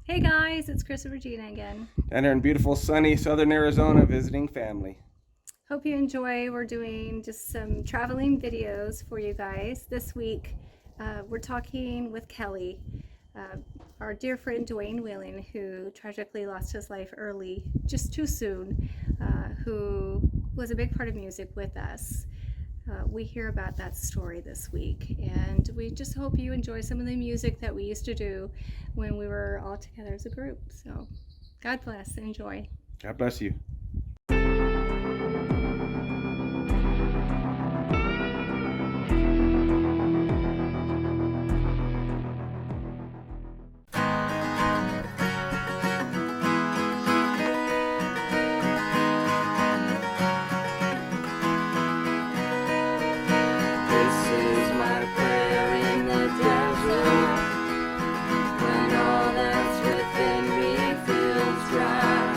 Hey guys, it's Chris and Regina again. Down here in beautiful sunny southern Arizona visiting family. Hope you enjoy. We're doing just some traveling videos for you guys. This week, we're talking with Kelly, uh, our dear friend Dwayne Wheeling, who tragically lost his life early, just too soon, who was a big part of music with us. We hear about that story this week, and we just hope you enjoy some of the music that we used to do when we were all together as a group. So, God bless. Enjoy. God bless you. This is my prayer in the desert, when all that's within me feels dry.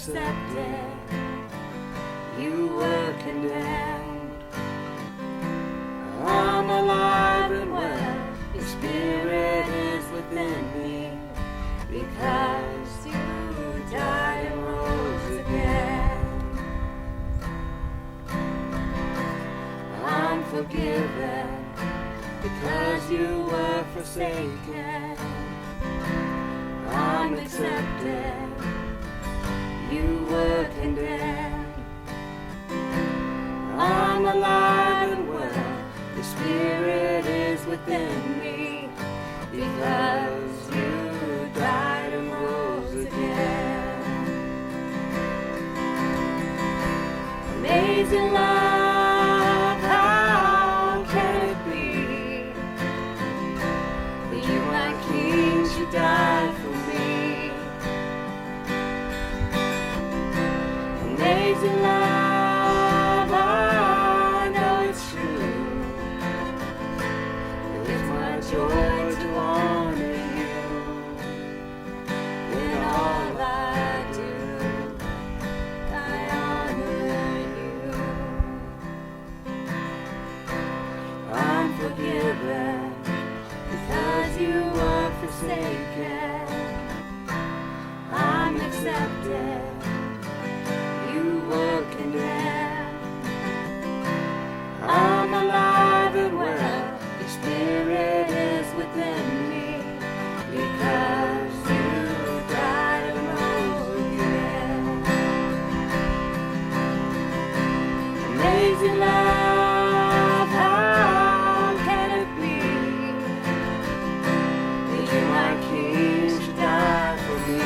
accepted, you were condemned. I'm alive and well, your spirit is within me, because you died and rose again. I'm forgiven, because you were forsaken. I'm accepted, you were condemned. I'm alive and well, your spirit is within me, because you died and rose again. Amazing love, how can it be that you, my King, should die for me? Amazing love, I know it's true. It's my joy to honor you. In all I do, I honor you. I'm forgiven, because you were forsaken. I'm accepted, you were condemned. I'm alive and well, your spirit is within me, because you died and rose again. Amazing love, how can it be that you, my King, should die for me?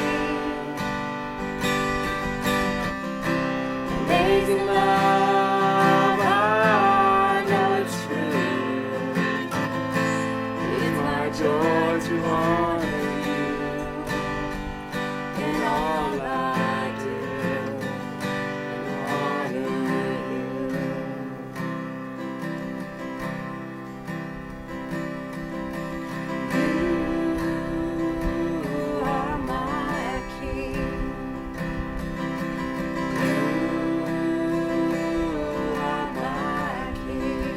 Amazing love, I know it's true. It's my joy to honor you. In all I do, honor you. You are my King. You are my King.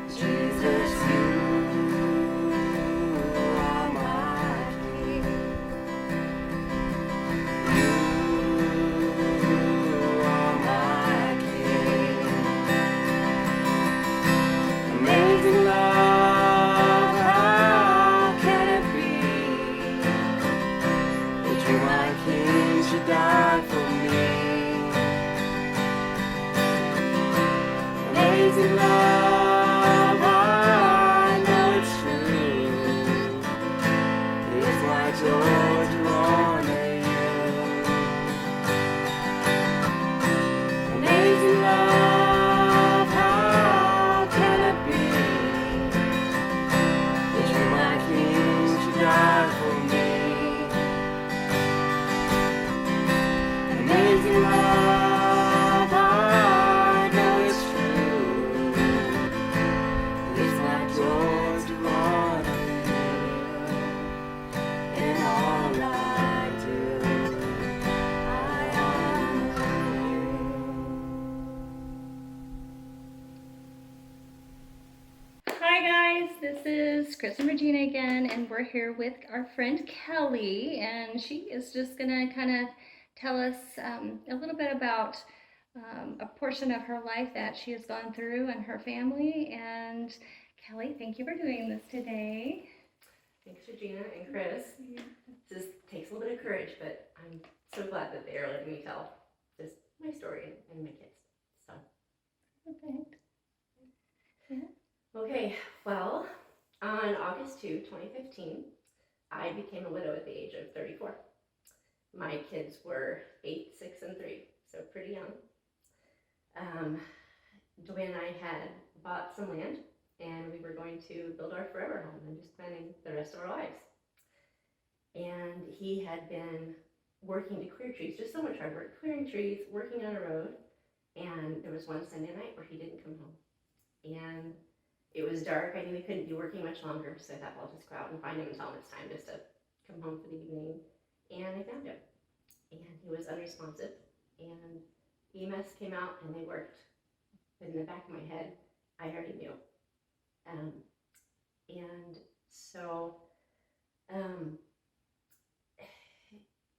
Jesus, you are my King. You are my King. Amazing love, how can it be that you, my King, should die for me? Amazing love, I know it's true. It's my joy to honor you. Amazing love, how can it be that you, my King, should die for me? Amazing love, I know it's true. It's my joy to honor you. In all I do, I honor you. Hi guys, this is Chris and Regina again, and we're here with our friend Kelly, and she is just gonna kind of tell us a little bit about a portion of her life that she has gone through and her family. And Kelly, thank you for doing this today. Thanks, Regina and Chris. This takes a little bit of courage, but I'm so glad that they are letting me tell just my story and my kids. So, Perfect. okay, well, on August 2, 2015, I became a widow at the age of 34. My kids were 8, 6, and 3, so pretty young. Joanne and I had bought some land, and we were going to build our forever home and just spending the rest of our lives. And he had been working to clear trees, just so much hard work, clearing trees, working on a road. And there was one Sunday night where he didn't come home. And it was dark. I knew he couldn't be working much longer, so I thought, well, I'll just go out and find him and tell him it's time just to come home for the evening. And I found him. And he He was unresponsive, and EMS came out and they worked. But in the back of my head, I already knew. And so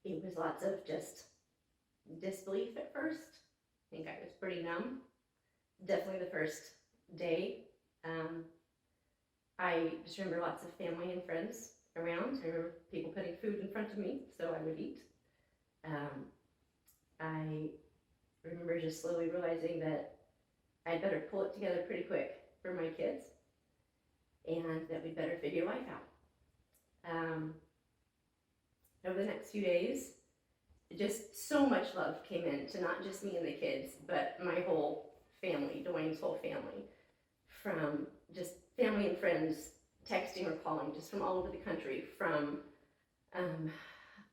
it was lots of just disbelief at first. I think I was pretty numb. Definitely the first day. I just remember lots of family and friends around. I remember people putting food in front of me so I would eat. I remember just slowly realizing that I'd better pull it together pretty quick for my kids and that we'd better figure life out. Over the next few days, just so much love came in to not just me and the kids, but my whole family, Dwayne's whole family, from just family and friends texting or calling just from all over the country, from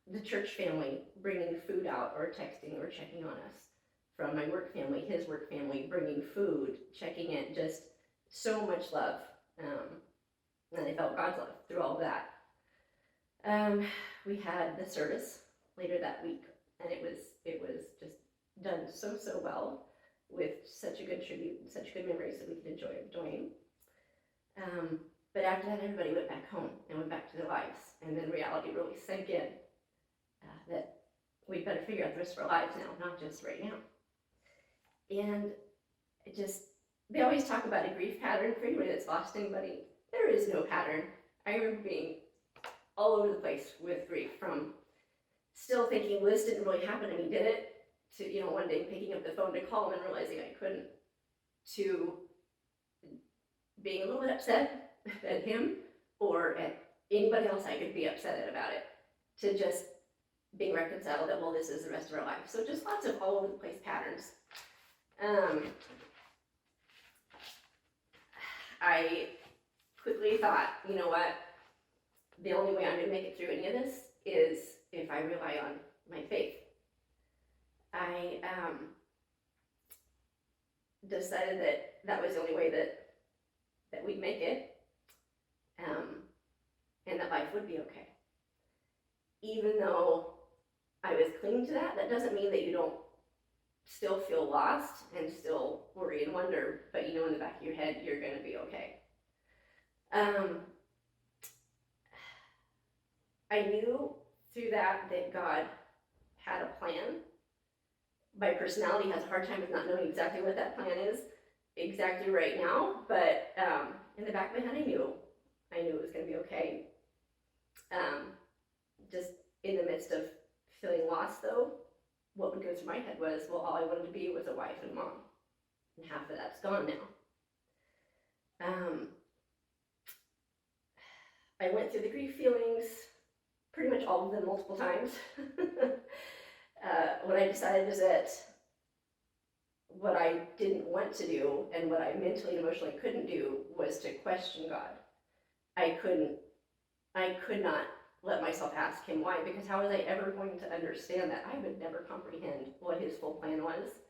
the church family bringing food out or texting or checking on us, from my work family, his work family, bringing food, checking it, just so much love. And I felt God's love through all of that. We had the service later that week, and it was just done so well, with such a good tribute, such good memories that we could enjoy of Dwayne. But after that, everybody went back home and went back to their lives, and then reality really sank in that we'd better figure out the rest of our lives now, not just right now. And it just, they always talk about a grief pattern. For anybody that's lost anybody, there is no pattern. I remember being all over the place with grief, from still thinking, well, this didn't really happen to me, did it? To, you know, one day picking up the phone to call him and realizing I couldn't, to being a little bit upset at him or at anybody else I could be upset at about it, to just being reconciled that, well, this is the rest of our life. So just lots of all over the place patterns. I quickly thought, you know what, the only way I'm going to make it through any of this is if I rely on my faith. I decided that that was the only way that we'd make it, and that life would be okay. Even though I was clinging to that, that doesn't mean that you don't still feel lost and still worry and wonder, but you know in the back of your head you're going to be okay. I knew through that God had a plan. My personality has a hard time with not knowing exactly what that plan is exactly right now, but in the back of my head I knew it was going to be okay. Just in the midst of feeling lost, though, what would go through my head was, well, all I wanted to be was a wife and mom, and half of that's gone now. I went through the grief feelings, pretty much all of them multiple times. What I decided is that what I didn't want to do and what I mentally and emotionally couldn't do was to question God. I could not let myself ask him why, because how was I ever going to understand that? I would never comprehend what his full plan was.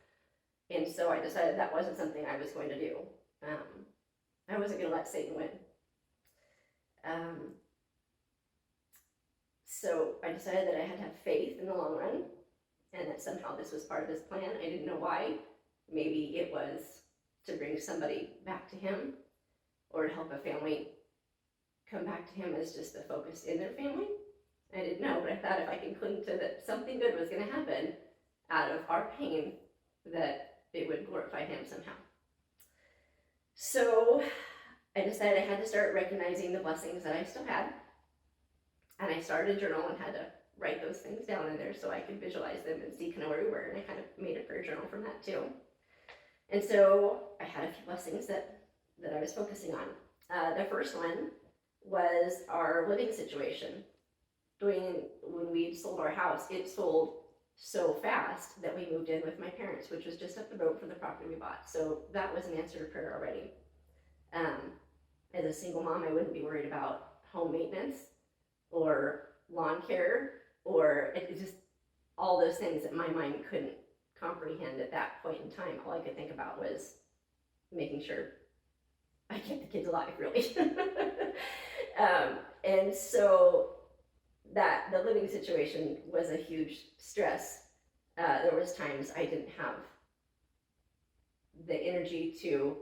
And so I decided that wasn't something I was going to do. I wasn't going to let Satan win. So I decided that I had to have faith in the long run, and that somehow this was part of his plan. I didn't know why. Maybe it was to bring somebody back to him, or to help a family come back to him as just the focus in their family. I didn't know, but I thought if I could cling to that something good was going to happen out of our pain, that it would glorify him somehow. So I decided I had to start recognizing the blessings that I still had. And I started a journal and had to write those things down in there so I could visualize them and see kind of where we were. And I kind of made a prayer journal from that too. And so I had a few blessings that I was focusing on. The first one was our living situation. When we sold our house, it sold so fast that we moved in with my parents, which was just up the road from the property we bought. So that was an answer to prayer already. As a single mom, I wouldn't be worried about home maintenance or lawn care, or it just all those things that my mind couldn't comprehend at that point in time. All I could think about was making sure I kept the kids alive, really. And so that the living situation was a huge stress. there was times I didn't have the energy to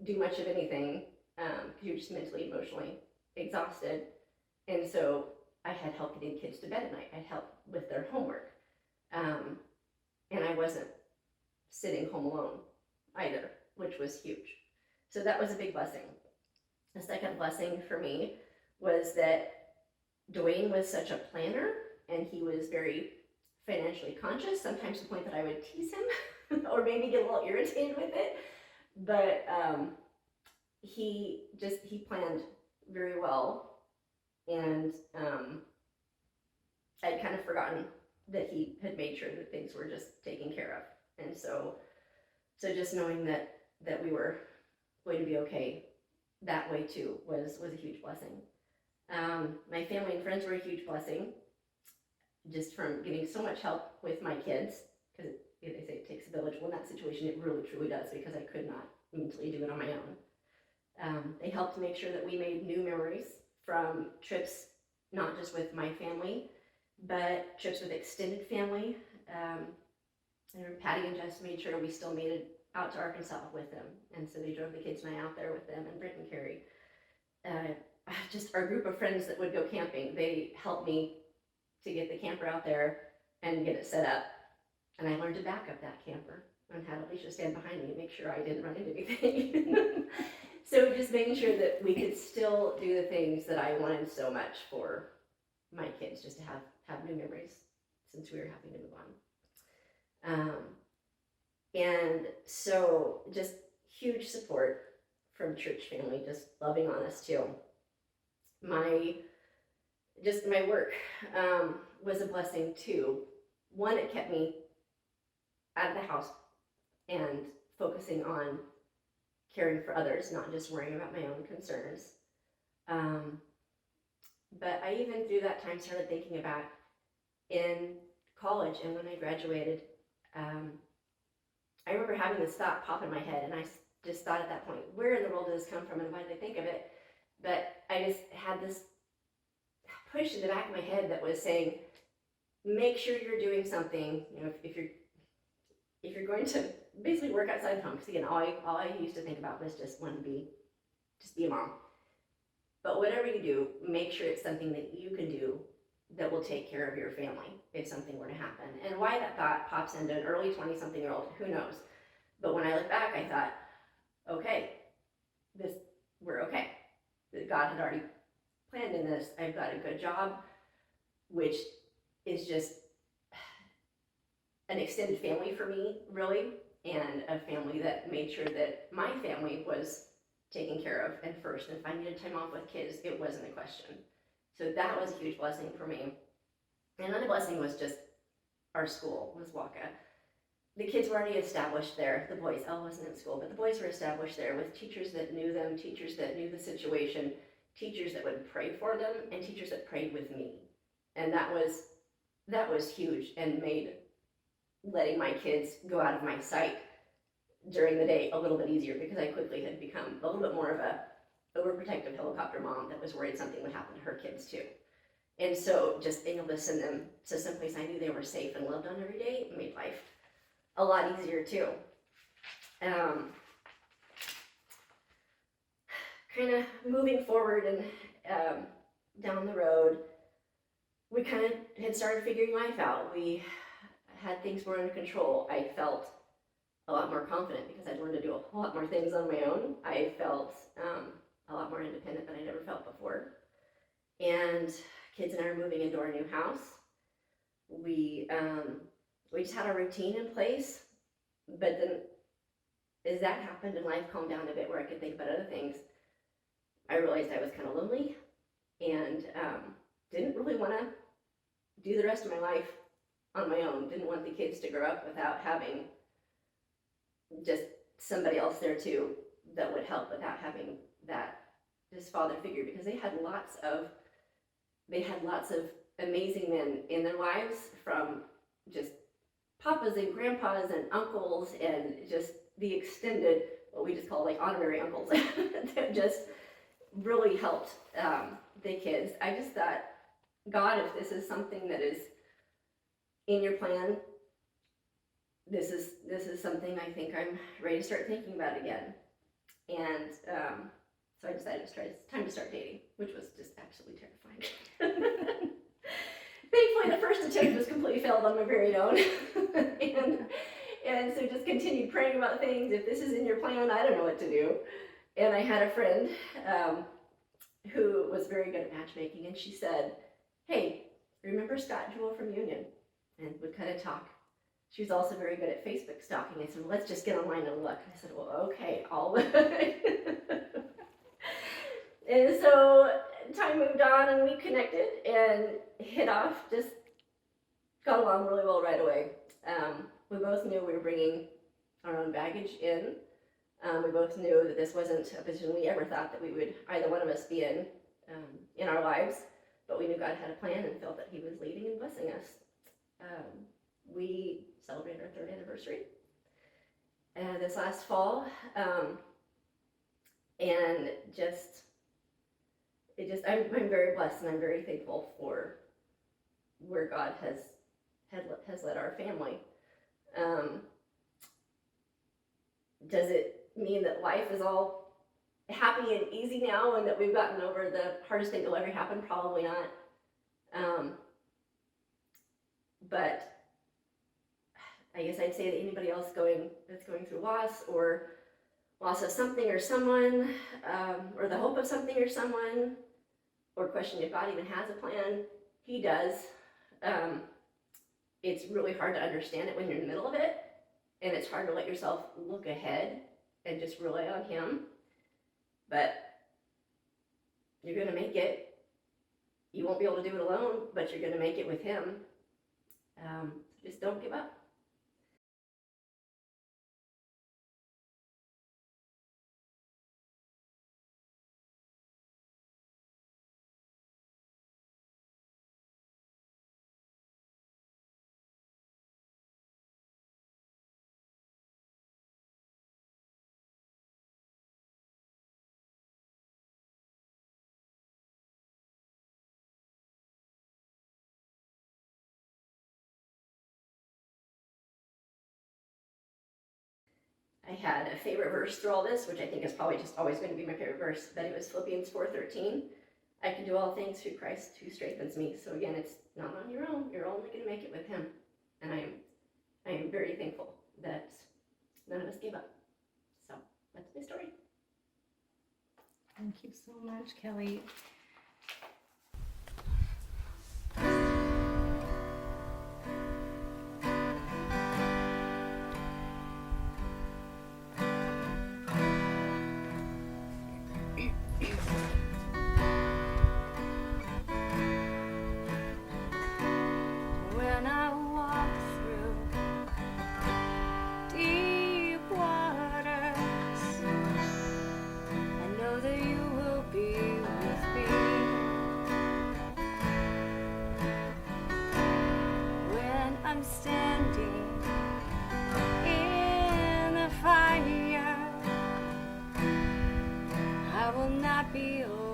do much of anything, because you're just mentally, emotionally exhausted. And so I had help getting kids to bed at night. I'd help with their homework. And I wasn't sitting home alone either, which was huge. So that was a big blessing. The second blessing for me was that Dwayne was such a planner, and he was very financially conscious, sometimes to the point that I would tease him or maybe get a little irritated with it. But he planned very well, and I'd kind of forgotten that he had made sure that things were just taken care of. And so just knowing that we were going to be okay that way too was a huge blessing. My family and friends were a huge blessing, just from getting so much help with my kids, because they say it takes a village. Well, in that situation, it really truly does, because I could not mentally do it on my own. They helped make sure that we made new memories from trips, not just with my family, but trips with extended family. And Patty and Jess made sure we still made it out to Arkansas with them, and so they drove the kids and I out there with them, and Britt and Carrie. Just our group of friends that would go camping, they helped me to get the camper out there and get it set up. And I learned to back up that camper and had Alicia stand behind me and make sure I didn't run into anything. So just making sure that we could still do the things that I wanted so much for my kids, just to have new memories, since we were having to move on. And so just huge support from church family, just loving on us too. My work was a blessing too. One, it kept me out of the house and focusing on caring for others, not just worrying about my own concerns. But I even through that time started thinking about in college and when I graduated, I remember having this thought pop in my head, and I just thought at that point, where in the world did this come from and why did I think of it? But I just had this push in the back of my head that was saying, make sure you're doing something, if you're going to basically work outside the home, because again, all I used to think about was just wanting to be a mom. But whatever you do, make sure it's something that you can do that will take care of your family if something were to happen. And why that thought pops into an early 20-something-year-old, who knows? But when I look back, I thought, okay, we're okay. God had already planned in this. I've got a good job, which is just an extended family for me, really, and a family that made sure that my family was taken care of and first. And if I needed time off with kids, it wasn't a question. So that was a huge blessing for me. And another blessing was just our school, was WACA. The kids were already established there. The boys, Elle wasn't in school, but the boys were established there with teachers that knew them, teachers that knew the situation, teachers that would pray for them, and teachers that prayed with me. And that was huge, and made letting my kids go out of my sight during the day a little bit easier, because I quickly had become a little bit more of a overprotective helicopter mom that was worried something would happen to her kids too. And so just being able to send them to some place I knew they were safe and loved on every day made life a lot easier too. Kind of moving forward and down the road, we kind of had started figuring life out. We had things more under control. I felt a lot more confident because I'd learned to do a whole lot more things on my own. I felt a lot more independent than I never felt before. And kids and I are moving into our new house. We just had our routine in place, but then as that happened and life calmed down a bit where I could think about other things, I realized I was kind of lonely and didn't really want to do the rest of my life on my own. Didn't want the kids to grow up without having just somebody else there too that would help, without having this father figure, because they had lots of amazing men in their lives, from just papas and grandpas and uncles and just the extended, what we just call like honorary uncles that just really helped the kids. I just thought, God, if this is something that is in your plan, this is something I think I'm ready to start thinking about again. And so I decided it's time to start dating, which was just absolutely terrifying. Thankfully, the first attempt was completely failed on my very own. and so just continued praying about things. If this is in your plan, I don't know what to do. And I had a friend who was very good at matchmaking, and she said, hey, remember Scott Juhl from Union? And would kind of talk. She was also very good at Facebook stalking. I said, well, let's just get online and look. I said, well, okay, I'll look. And so time moved on, and we connected and hit off, just got along really well right away. We both knew we were bringing our own baggage in. We both knew that this wasn't a position we ever thought that we would, either one of us, be in our lives, but we knew God had a plan and felt that he was leading and blessing us. We celebrated our 3rd anniversary this last fall, and I'm very blessed, and I'm very thankful for where God has led our family. Does it mean that life is all happy and easy now, and that we've gotten over the hardest thing that will ever happen? Probably not. But I guess I'd say that anybody else that's going through loss, or loss of something or someone, or the hope of something or someone, or question if God even has a plan, he does. It's really hard to understand it when you're in the middle of it, and it's hard to let yourself look ahead and just rely on him. But you're going to make it. You won't be able to do it alone, but you're going to make it with him. Just don't give up. I had a favorite verse through all this, which I think is probably just always going to be my favorite verse, but it was Philippians 4:13. I can do all things through Christ who strengthens me. So again, it's not on your own. You're only going to make it with him. And I am very thankful that none of us gave up. So that's my story. Thank you so much, Kelly. When I walk through deep waters, I know that you will be with me. When I'm standing in the fire, I will not be alone.